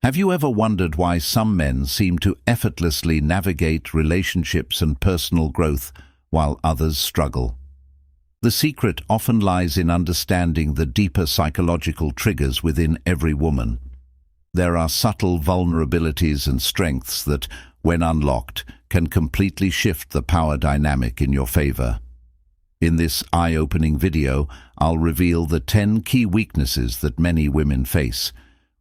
Have you ever wondered why some men seem to effortlessly navigate relationships and personal growth while others struggle? The secret often lies in understanding the deeper psychological triggers within every woman. There are subtle vulnerabilities and strengths that, when unlocked, can completely shift the power dynamic in your favor. In this eye-opening video, I'll reveal the 10 key weaknesses that many women face.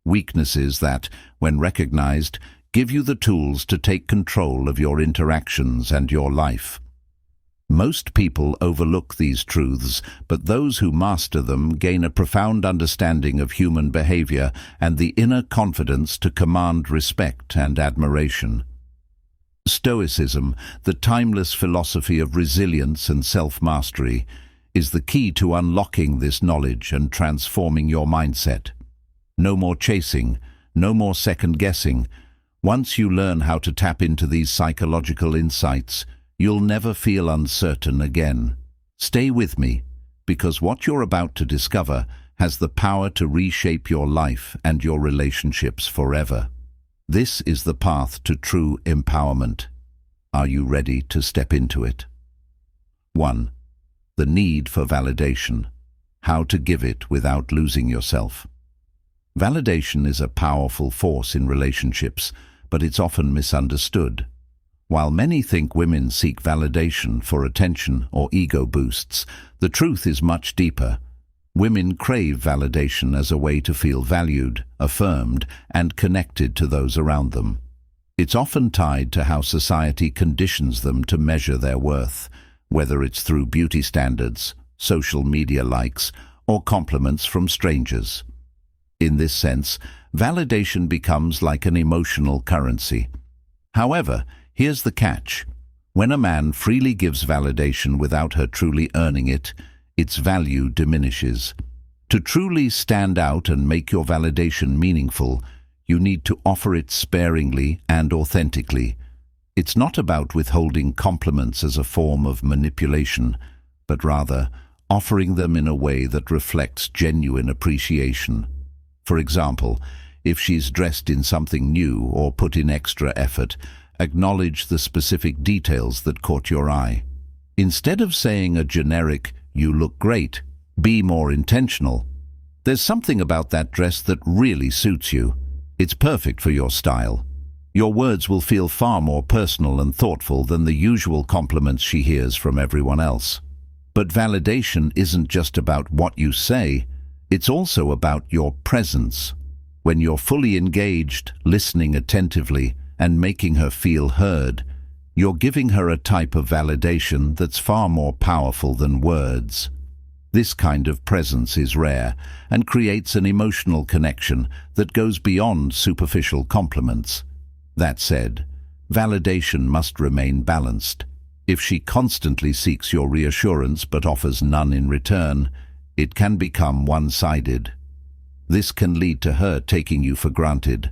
Weaknesses that, when recognized, give you the tools to take control of your interactions and your life. Most people overlook these truths, but those who master them gain a profound understanding of human behavior and the inner confidence to command respect and admiration. Stoicism, the timeless philosophy of resilience and self-mastery, is the key to unlocking this knowledge and transforming your mindset. No more chasing, no more second-guessing. Once you learn how to tap into these psychological insights, you'll never feel uncertain again. Stay with me, because what you're about to discover has the power to reshape your life and your relationships forever. This is the path to true empowerment. Are you ready to step into it? 1. The need for validation. How to give it without losing yourself. Validation is a powerful force in relationships, but it's often misunderstood. While many think women seek validation for attention or ego boosts, the truth is much deeper. Women crave validation as a way to feel valued, affirmed, and connected to those around them. It's often tied to how society conditions them to measure their worth, whether it's through beauty standards, social media likes, or compliments from strangers. In this sense, validation becomes like an emotional currency. However, here's the catch. When a man freely gives validation without her truly earning it, its value diminishes. To truly stand out and make your validation meaningful, you need to offer it sparingly and authentically. It's not about withholding compliments as a form of manipulation, but rather offering them in a way that reflects genuine appreciation. For example, if she's dressed in something new or put in extra effort, acknowledge the specific details that caught your eye. Instead of saying a generic, "You look great," be more intentional. There's something about that dress that really suits you. It's perfect for your style. Your words will feel far more personal and thoughtful than the usual compliments she hears from everyone else. But validation isn't just about what you say, it's also about your presence. When you're fully engaged, listening attentively, and making her feel heard, you're giving her a type of validation that's far more powerful than words. This kind of presence is rare and creates an emotional connection that goes beyond superficial compliments. That said, validation must remain balanced. If she constantly seeks your reassurance but offers none in return, it can become one-sided. This can lead to her taking you for granted.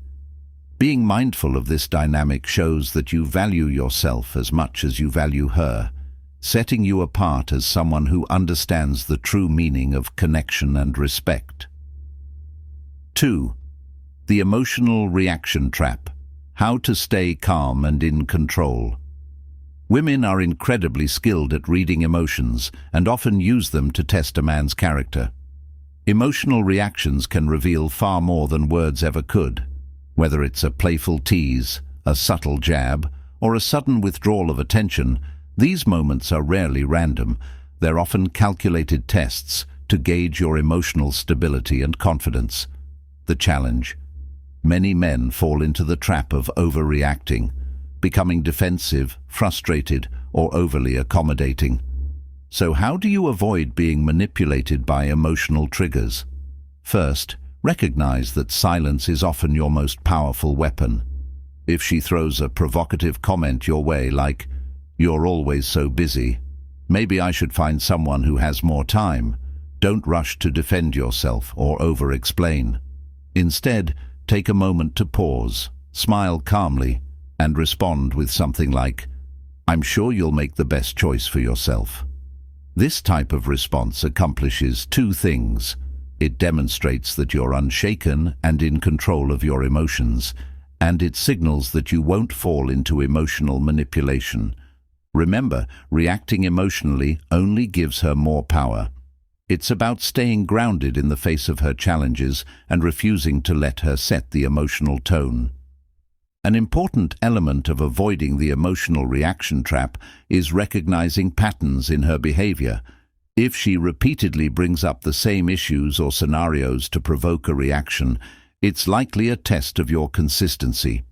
Being mindful of this dynamic shows that you value yourself as much as you value her, setting you apart as someone who understands the true meaning of connection and respect. 2. The emotional reaction trap. How to stay calm and in control. Women are incredibly skilled at reading emotions and often use them to test a man's character. Emotional reactions can reveal far more than words ever could. Whether it's a playful tease, a subtle jab, or a sudden withdrawal of attention, these moments are rarely random. They're often calculated tests to gauge your emotional stability and confidence. The challenge: many men fall into the trap of overreacting, becoming defensive, frustrated, or overly accommodating. So how do you avoid being manipulated by emotional triggers? First, recognize that silence is often your most powerful weapon. If she throws a provocative comment your way like, "You're always so busy," "Maybe I should find someone who has more time," don't rush to defend yourself or over-explain. Instead, take a moment to pause, smile calmly, and respond with something like, "I'm sure you'll make the best choice for yourself." This type of response accomplishes two things. It demonstrates that you're unshaken and in control of your emotions, and it signals that you won't fall into emotional manipulation. Remember, reacting emotionally only gives her more power. It's about staying grounded in the face of her challenges and refusing to let her set the emotional tone. An important element of avoiding the emotional reaction trap is recognizing patterns in her behavior. If she repeatedly brings up the same issues or scenarios to provoke a reaction, it's likely a test of your consistency.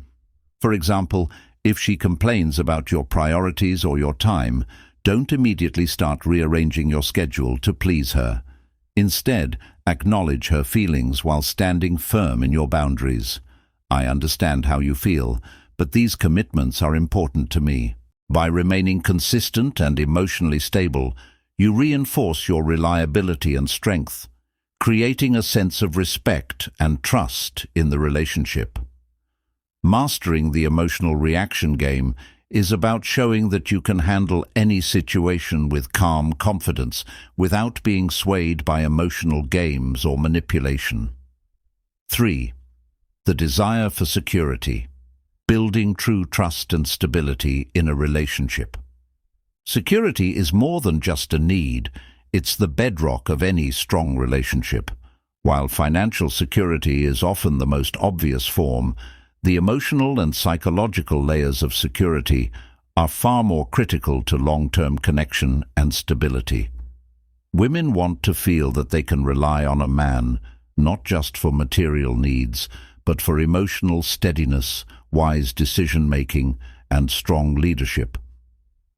For example, if she complains about your priorities or your time, don't immediately start rearranging your schedule to please her. Instead, acknowledge her feelings while standing firm in your boundaries. I understand how you feel, but these commitments are important to me. By remaining consistent and emotionally stable, you reinforce your reliability and strength, creating a sense of respect and trust in the relationship. Mastering the emotional reaction game is about showing that you can handle any situation with calm confidence without being swayed by emotional games or manipulation. 3. The desire for security. Building true trust and stability in a relationship. Security is more than just a need, it's the bedrock of any strong relationship. While financial security is often the most obvious form, the emotional and psychological layers of security are far more critical to long-term connection and stability. Women want to feel that they can rely on a man, not just for material needs, but for emotional steadiness, wise decision-making, and strong leadership.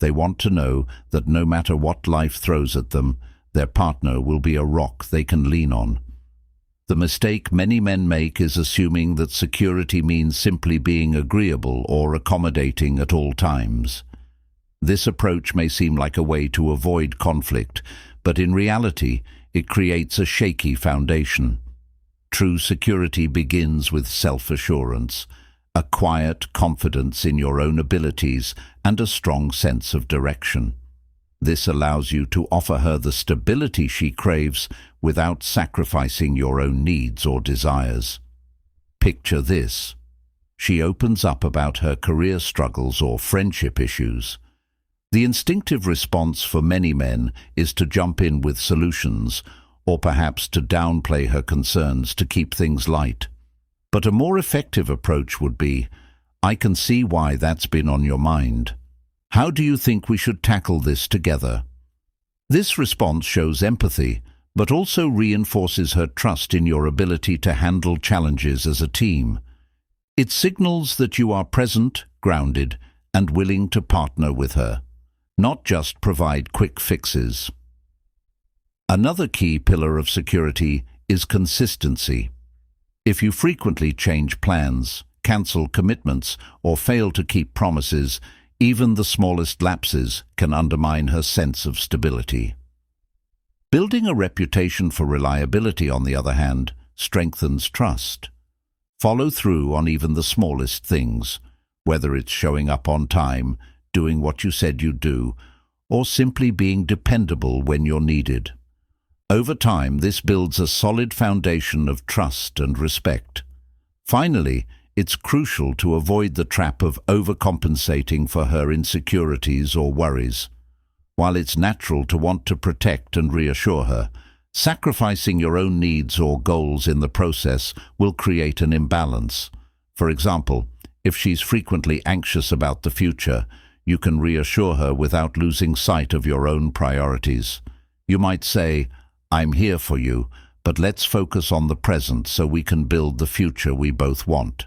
They want to know that no matter what life throws at them, their partner will be a rock they can lean on. The mistake many men make is assuming that security means simply being agreeable or accommodating at all times. This approach may seem like a way to avoid conflict, but in reality, it creates a shaky foundation. True security begins with self-assurance, a quiet confidence in your own abilities, and a strong sense of direction. This allows you to offer her the stability she craves without sacrificing your own needs or desires. Picture this. She opens up about her career struggles or friendship issues. The instinctive response for many men is to jump in with solutions, or perhaps to downplay her concerns to keep things light. But a more effective approach would be, "I can see why that's been on your mind. How do you think we should tackle this together?" This response shows empathy, but also reinforces her trust in your ability to handle challenges as a team. It signals that you are present, grounded, and willing to partner with her, not just provide quick fixes. Another key pillar of security is consistency. If you frequently change plans, cancel commitments, or fail to keep promises, even the smallest lapses can undermine her sense of stability. Building a reputation for reliability, on the other hand, strengthens trust. Follow through on even the smallest things, whether it's showing up on time, doing what you said you'd do, or simply being dependable when you're needed. Over time, this builds a solid foundation of trust and respect. Finally, it's crucial to avoid the trap of overcompensating for her insecurities or worries. While it's natural to want to protect and reassure her, sacrificing your own needs or goals in the process will create an imbalance. For example, if she's frequently anxious about the future, you can reassure her without losing sight of your own priorities. You might say, "I'm here for you, but let's focus on the present so we can build the future we both want."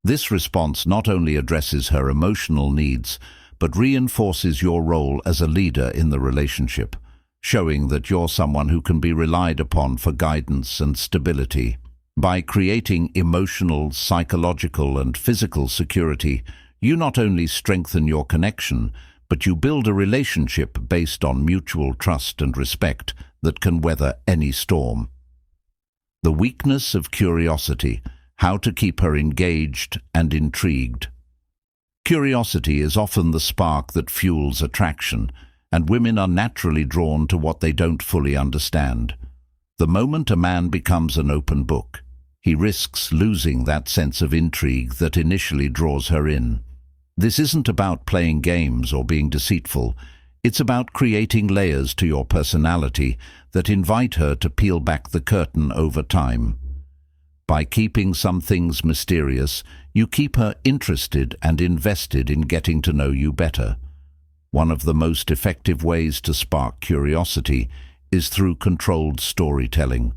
This response not only addresses her emotional needs, but reinforces your role as a leader in the relationship, showing that you're someone who can be relied upon for guidance and stability. By creating emotional, psychological, and physical security, you not only strengthen your connection, but you build a relationship based on mutual trust and respect that can weather any storm. The weakness of curiosity, how to keep her engaged and intrigued. Curiosity is often the spark that fuels attraction, and women are naturally drawn to what they don't fully understand. The moment a man becomes an open book, he risks losing that sense of intrigue that initially draws her in. This isn't about playing games or being deceitful. It's about creating layers to your personality that invite her to peel back the curtain over time. By keeping some things mysterious, you keep her interested and invested in getting to know you better. One of the most effective ways to spark curiosity is through controlled storytelling.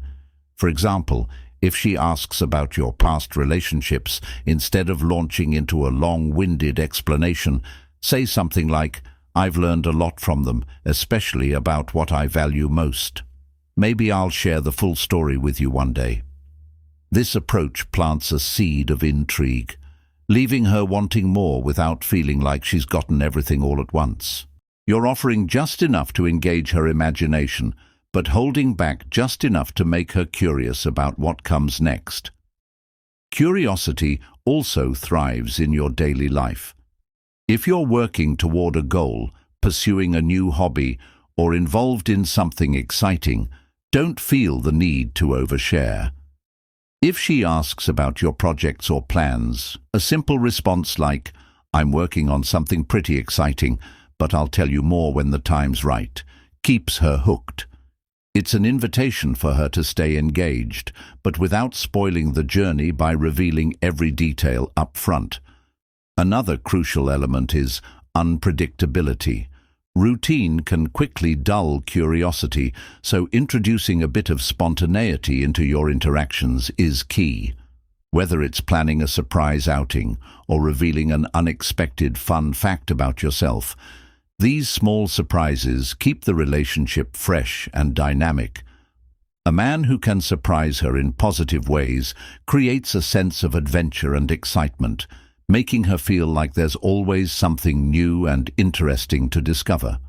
For example, if she asks about your past relationships, instead of launching into a long-winded explanation, say something like, "I've learned a lot from them, especially about what I value most. Maybe I'll share the full story with you one day." This approach plants a seed of intrigue, leaving her wanting more without feeling like she's gotten everything all at once. You're offering just enough to engage her imagination, but holding back just enough to make her curious about what comes next. Curiosity also thrives in your daily life. If you're working toward a goal, pursuing a new hobby, or involved in something exciting, don't feel the need to overshare. If she asks about your projects or plans, a simple response like, "I'm working on something pretty exciting, but I'll tell you more when the time's right," keeps her hooked. It's an invitation for her to stay engaged, but without spoiling the journey by revealing every detail up front. Another crucial element is unpredictability. Routine can quickly dull curiosity, so introducing a bit of spontaneity into your interactions is key. Whether it's planning a surprise outing or revealing an unexpected fun fact about yourself, these small surprises keep the relationship fresh and dynamic. A man who can surprise her in positive ways creates a sense of adventure and excitement, making her feel like there's always something new and interesting to discover.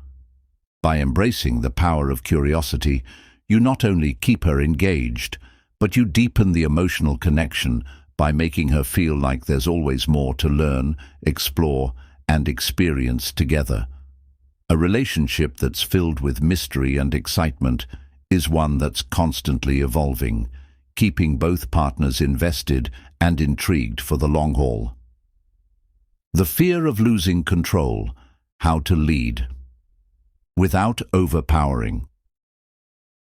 By embracing the power of curiosity, you not only keep her engaged, but you deepen the emotional connection by making her feel like there's always more to learn, explore, and experience together. A relationship that's filled with mystery and excitement is one that's constantly evolving, keeping both partners invested and intrigued for the long haul. The fear of losing control, how to lead without overpowering.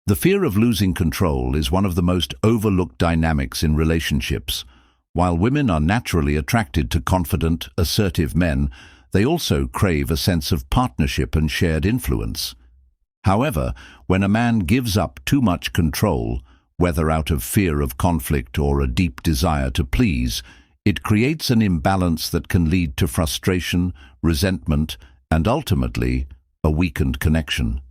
The fear of losing control is one of the most overlooked dynamics in relationships. While women are naturally attracted to confident, assertive men, they also crave a sense of partnership and shared influence. However, when a man gives up too much control, whether out of fear of conflict or a deep desire to please, it creates an imbalance that can lead to frustration, resentment, and ultimately, a weakened connection.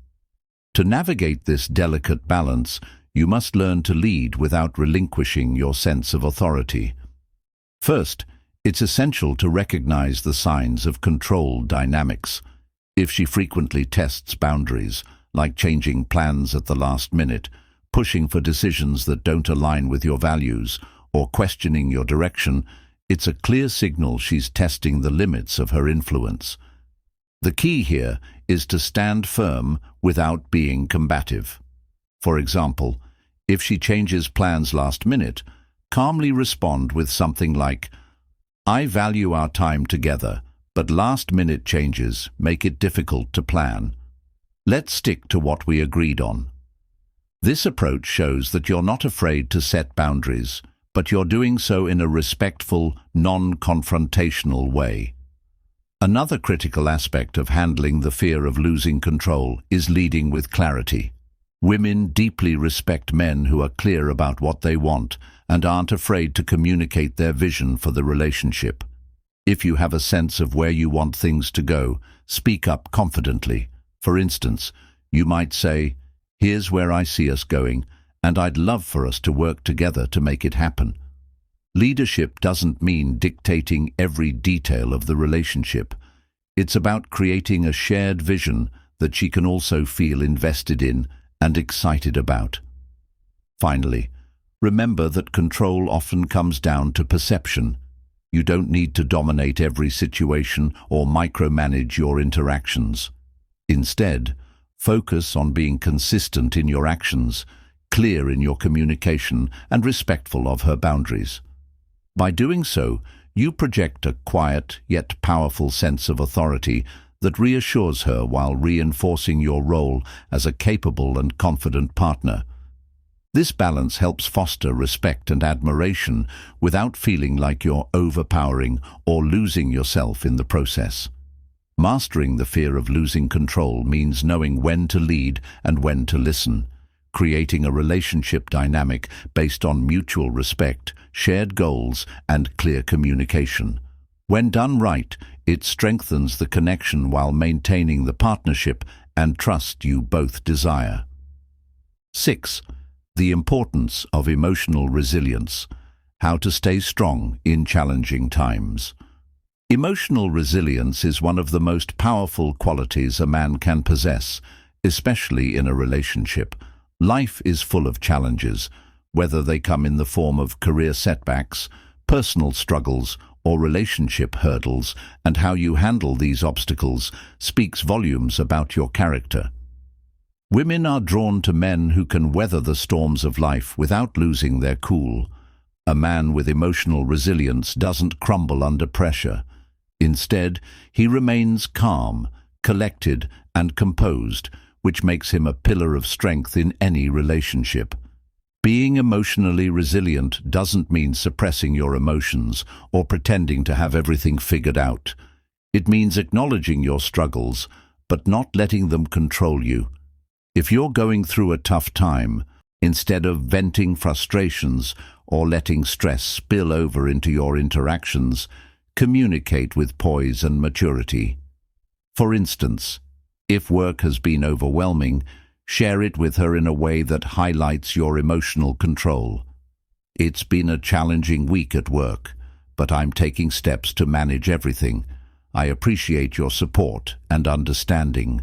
To navigate this delicate balance, you must learn to lead without relinquishing your sense of authority. First, it's essential to recognize the signs of control dynamics. If she frequently tests boundaries, like changing plans at the last minute, pushing for decisions that don't align with your values, or questioning your direction, it's a clear signal she's testing the limits of her influence. The key here is to stand firm without being combative. For example, if she changes plans last minute, calmly respond with something like, "I value our time together, but last-minute changes make it difficult to plan. Let's stick to what we agreed on." This approach shows that you're not afraid to set boundaries, but you're doing so in a respectful, non-confrontational way. Another critical aspect of handling the fear of losing control is leading with clarity. Women deeply respect men who are clear about what they want and aren't afraid to communicate their vision for the relationship. If you have a sense of where you want things to go, speak up confidently. For instance, you might say, "Here's where I see us going, and I'd love for us to work together to make it happen." Leadership doesn't mean dictating every detail of the relationship. It's about creating a shared vision that she can also feel invested in and excited about. Finally, remember that control often comes down to perception. You don't need to dominate every situation or micromanage your interactions. Instead, focus on being consistent in your actions, clear in your communication, and respectful of her boundaries. By doing so, you project a quiet yet powerful sense of authority that reassures her while reinforcing your role as a capable and confident partner. This balance helps foster respect and admiration without feeling like you're overpowering or losing yourself in the process. Mastering the fear of losing control means knowing when to lead and when to listen, creating a relationship dynamic based on mutual respect, shared goals, and clear communication. When done right, it strengthens the connection while maintaining the partnership and trust you both desire. 6. The importance of emotional resilience. How to stay strong in challenging times. Emotional resilience is one of the most powerful qualities a man can possess, especially in a relationship. Life is full of challenges, whether they come in the form of career setbacks, personal struggles, or relationship hurdles, and how you handle these obstacles speaks volumes about your character. Women are drawn to men who can weather the storms of life without losing their cool. A man with emotional resilience doesn't crumble under pressure. Instead, he remains calm, collected, and composed, which makes him a pillar of strength in any relationship. Being emotionally resilient doesn't mean suppressing your emotions or pretending to have everything figured out. It means acknowledging your struggles, but not letting them control you. If you're going through a tough time, instead of venting frustrations or letting stress spill over into your interactions, communicate with poise and maturity. For instance, if work has been overwhelming, share it with her in a way that highlights your emotional control. It's been a challenging week at work, but I'm taking steps to manage everything. I appreciate your support and understanding.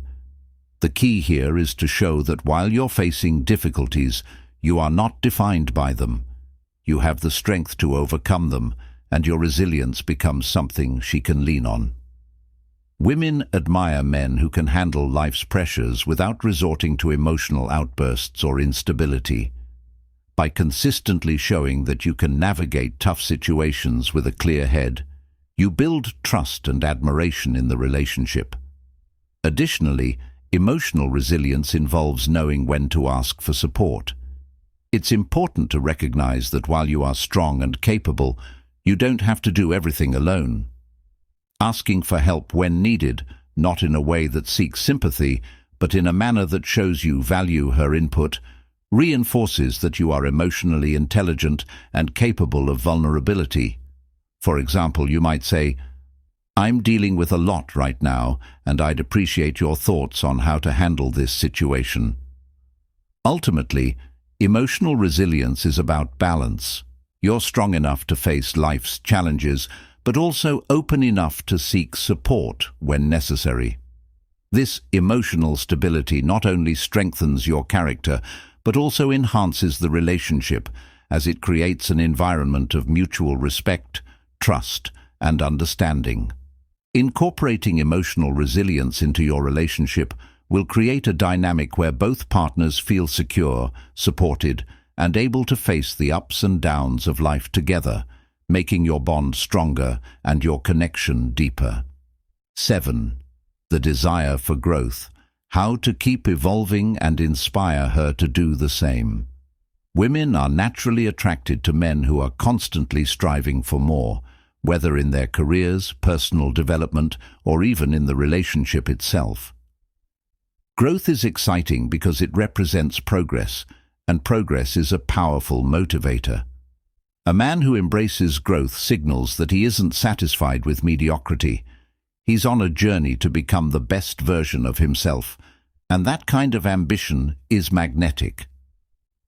The key here is to show that while you're facing difficulties, you are not defined by them. You have the strength to overcome them, and your resilience becomes something she can lean on. Women admire men who can handle life's pressures without resorting to emotional outbursts or instability. By consistently showing that you can navigate tough situations with a clear head, you build trust and admiration in the relationship. Additionally, emotional resilience involves knowing when to ask for support. It's important to recognize that while you are strong and capable, you don't have to do everything alone. Asking for help when needed, not in a way that seeks sympathy, but in a manner that shows you value her input, reinforces that you are emotionally intelligent and capable of vulnerability. For example, you might say, "I'm dealing with a lot right now, and I'd appreciate your thoughts on how to handle this situation." Ultimately, emotional resilience is about balance. You're strong enough to face life's challenges, but also open enough to seek support when necessary. This emotional stability not only strengthens your character, but also enhances the relationship, as it creates an environment of mutual respect, trust, and understanding. Incorporating emotional resilience into your relationship will create a dynamic where both partners feel secure, supported, and able to face the ups and downs of life together, making your bond stronger and your connection deeper. 7. The desire for growth. How to keep evolving and inspire her to do the same. Women are naturally attracted to men who are constantly striving for more, whether in their careers, personal development, or even in the relationship itself. Growth is exciting because it represents progress, and progress is a powerful motivator. A man who embraces growth signals that he isn't satisfied with mediocrity. He's on a journey to become the best version of himself, and that kind of ambition is magnetic.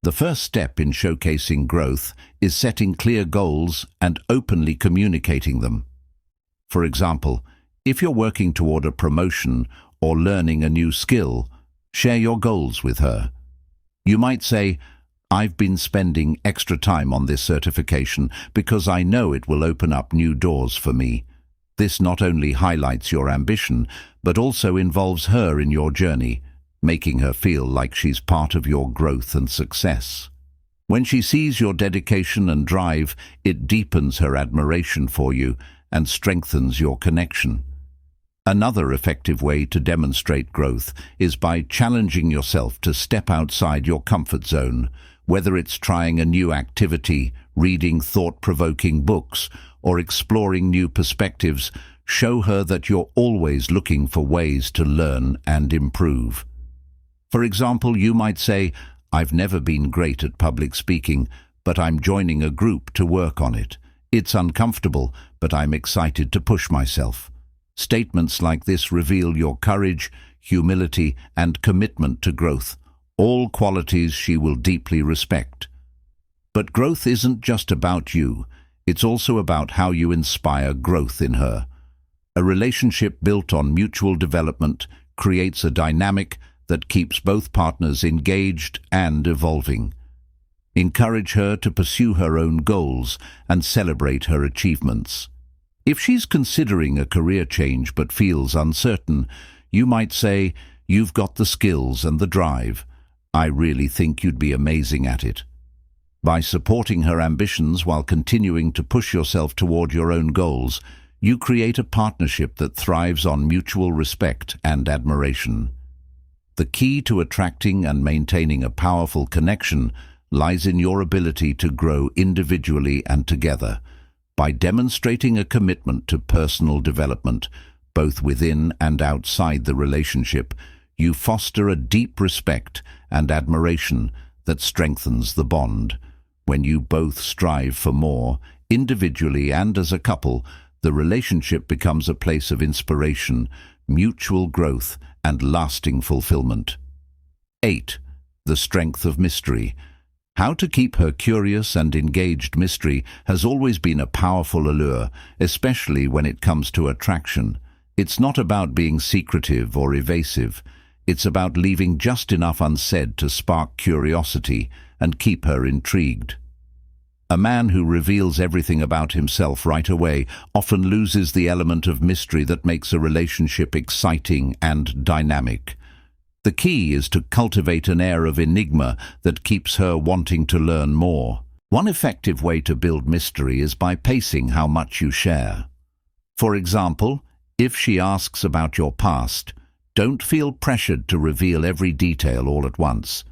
The first step in showcasing growth is setting clear goals and openly communicating them. For example, if you're working toward a promotion or learning a new skill, share your goals with her. You might say, "I've been spending extra time on this certification because I know it will open up new doors for me." This not only highlights your ambition, but also involves her in your journey, making her feel like she's part of your growth and success. When she sees your dedication and drive, it deepens her admiration for you and strengthens your connection. Another effective way to demonstrate growth is by challenging yourself to step outside your comfort zone, whether it's trying a new activity, reading thought-provoking books, or exploring new perspectives. Show her that you're always looking for ways to learn and improve. For example, you might say, "I've never been great at public speaking, but I'm joining a group to work on it. It's uncomfortable, but I'm excited to push myself." Statements like this reveal your courage, humility, and commitment to growth, all qualities she will deeply respect. But growth isn't just about you, it's also about how you inspire growth in her. A relationship built on mutual development creates a dynamic that keeps both partners engaged and evolving. Encourage her to pursue her own goals and celebrate her achievements. If she's considering a career change but feels uncertain, you might say, "You've got the skills and the drive. I really think you'd be amazing at it." By supporting her ambitions while continuing to push yourself toward your own goals, you create a partnership that thrives on mutual respect and admiration. The key to attracting and maintaining a powerful connection lies in your ability to grow individually and together. By demonstrating a commitment to personal development, both within and outside the relationship, you foster a deep respect and admiration that strengthens the bond. When you both strive for more, individually and as a couple, the relationship becomes a place of inspiration, mutual growth, and lasting fulfillment. 8. The strength of mystery. How to keep her curious and engaged. Mystery has always been a powerful allure, especially when it comes to attraction. It's not about being secretive or evasive. It's about leaving just enough unsaid to spark curiosity and keep her intrigued. A man who reveals everything about himself right away often loses the element of mystery that makes a relationship exciting and dynamic. The key is to cultivate an air of enigma that keeps her wanting to learn more. One effective way to build mystery is by pacing how much you share. For example, if she asks about your past, don't feel pressured to reveal every detail all at once.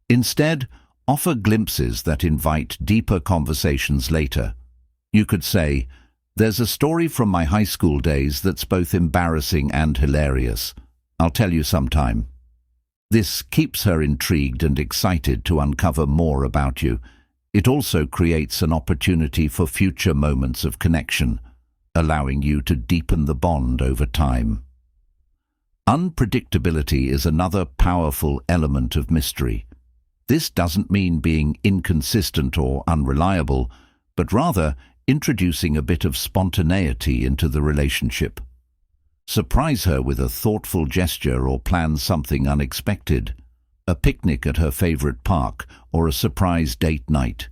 Instead, offer glimpses that invite deeper conversations later. You could say, "There's a story from my high school days that's both embarrassing and hilarious. I'll tell you sometime." This keeps her intrigued and excited to uncover more about you. It also creates an opportunity for future moments of connection, allowing you to deepen the bond over time. Unpredictability is another powerful element of mystery. This doesn't mean being inconsistent or unreliable, but rather introducing a bit of spontaneity into the relationship. Surprise her with a thoughtful gesture or plan something unexpected, a picnic at her favorite park or a surprise date night.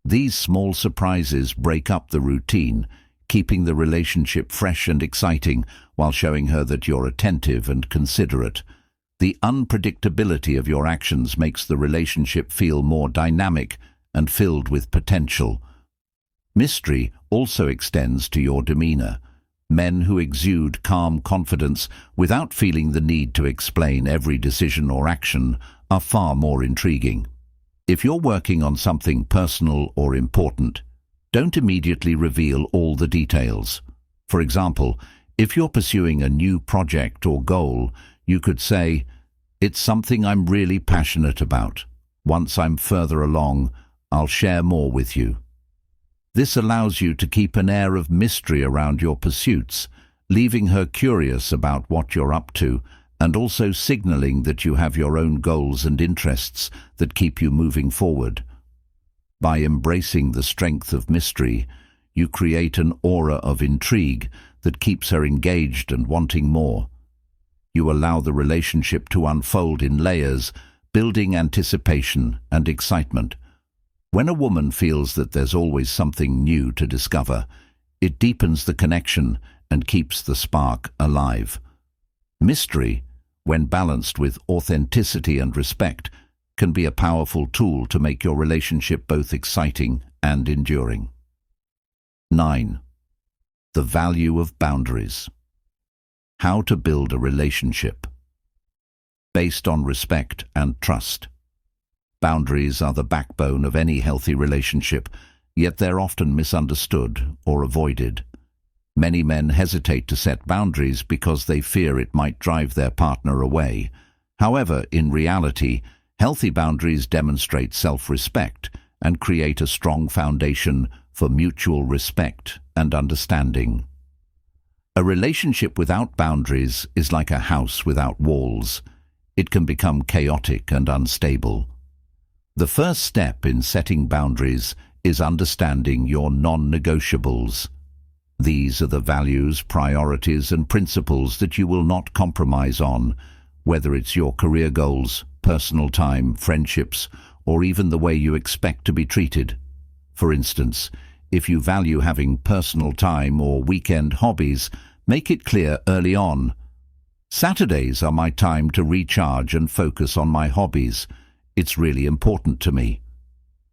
These small surprises break up the routine, keeping the relationship fresh and exciting while showing her that you're attentive and considerate. The unpredictability of your actions makes the relationship feel more dynamic and filled with potential. Mystery also extends to your demeanor. Men who exude calm confidence without feeling the need to explain every decision or action are far more intriguing. If you're working on something personal or important, don't immediately reveal all the details. For example, if you're pursuing a new project or goal, you could say, "It's something I'm really passionate about. Once I'm further along, I'll share more with you." This allows you to keep an air of mystery around your pursuits, leaving her curious about what you're up to, and also signaling that you have your own goals and interests that keep you moving forward. By embracing the strength of mystery, you create an aura of intrigue that keeps her engaged and wanting more. You allow the relationship to unfold in layers, building anticipation and excitement. When a woman feels that there's always something new to discover, it deepens the connection and keeps the spark alive. Mystery, when balanced with authenticity and respect, can be a powerful tool to make your relationship both exciting and enduring. 9. The value of boundaries. How to build a relationship based on respect and trust. Boundaries are the backbone of any healthy relationship, yet they're often misunderstood or avoided. Many men hesitate to set boundaries because they fear it might drive their partner away. However, in reality, healthy boundaries demonstrate self-respect and create a strong foundation for mutual respect and understanding. A relationship without boundaries is like a house without walls. It can become chaotic and unstable. The first step in setting boundaries is understanding your non-negotiables. These are the values, priorities, and principles that you will not compromise on, whether it's your career goals, personal time, friendships, or even the way you expect to be treated. For instance, if you value having personal time or weekend hobbies, make it clear early on. Saturdays are my time to recharge and focus on my hobbies. It's really important to me.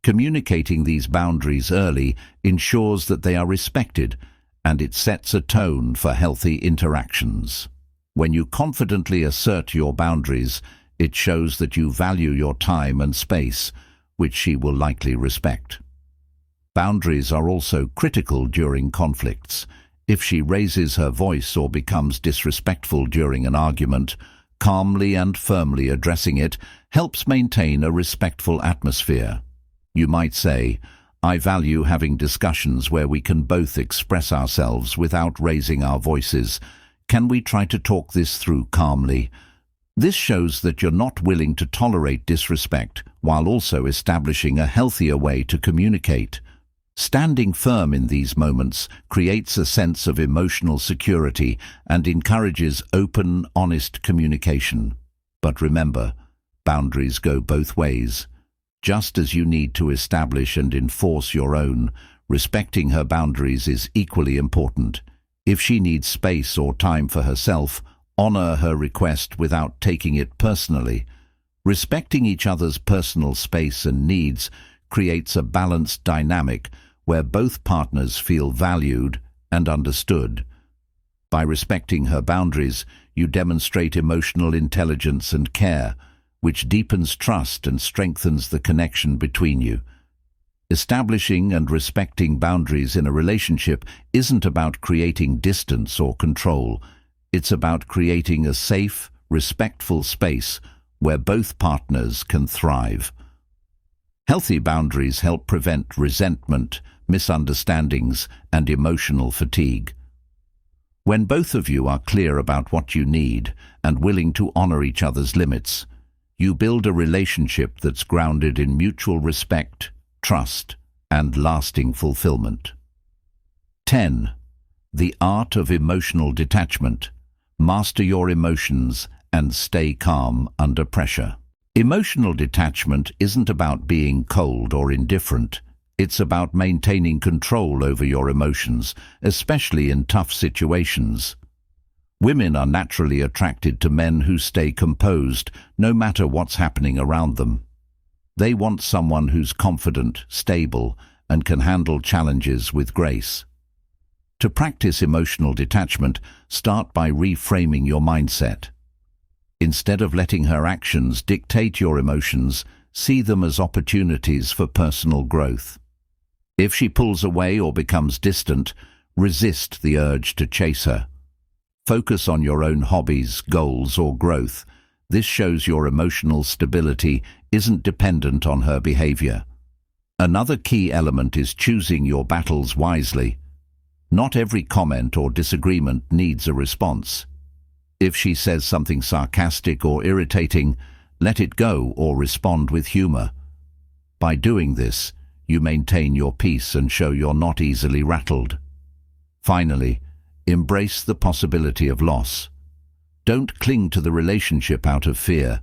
Communicating these boundaries early ensures that they are respected, and it sets a tone for healthy interactions. When you confidently assert your boundaries, it shows that you value your time and space, which she will likely respect. Boundaries are also critical during conflicts. If she raises her voice or becomes disrespectful during an argument, calmly and firmly addressing it helps maintain a respectful atmosphere. You might say, "I value having discussions where we can both express ourselves without raising our voices. Can we try to talk this through calmly?" This shows that you're not willing to tolerate disrespect while also establishing a healthier way to communicate. Standing firm in these moments creates a sense of emotional security and encourages open, honest communication. But remember, boundaries go both ways. Just as you need to establish and enforce your own, respecting her boundaries is equally important. If she needs space or time for herself, honor her request without taking it personally. Respecting each other's personal space and needs creates a balanced dynamic where both partners feel valued and understood. By respecting her boundaries, you demonstrate emotional intelligence and care, which deepens trust and strengthens the connection between you. Establishing and respecting boundaries in a relationship isn't about creating distance or control. It's about creating a safe, respectful space where both partners can thrive. Healthy boundaries help prevent resentment, misunderstandings, and emotional fatigue. When both of you are clear about what you need and willing to honor each other's limits, you build a relationship that's grounded in mutual respect, trust, and lasting fulfillment. 10. The art of emotional detachment. Master your emotions and stay calm under pressure. Emotional detachment isn't about being cold or indifferent. It's about maintaining control over your emotions, especially in tough situations. Women are naturally attracted to men who stay composed, no matter what's happening around them. They want someone who's confident, stable, and can handle challenges with grace. To practice emotional detachment, start by reframing your mindset. Instead of letting her actions dictate your emotions, see them as opportunities for personal growth. If she pulls away or becomes distant, resist the urge to chase her. Focus on your own hobbies, goals, or growth. This shows your emotional stability isn't dependent on her behavior. Another key element is choosing your battles wisely. Not every comment or disagreement needs a response. If she says something sarcastic or irritating, let it go or respond with humor. By doing this, you maintain your peace and show you're not easily rattled. Finally, embrace the possibility of loss. Don't cling to the relationship out of fear.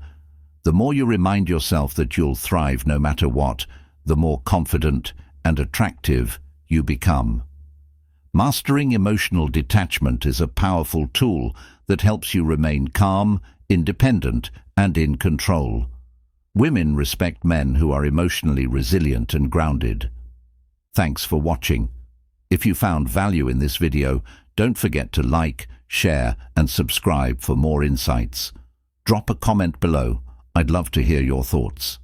The more you remind yourself that you'll thrive no matter what, the more confident and attractive you become. Mastering emotional detachment is a powerful tool that helps you remain calm, independent, and in control. Women respect men who are emotionally resilient and grounded. Thanks for watching. If you found value in this video, don't forget to like, share, and subscribe for more insights. Drop a comment below. I'd love to hear your thoughts.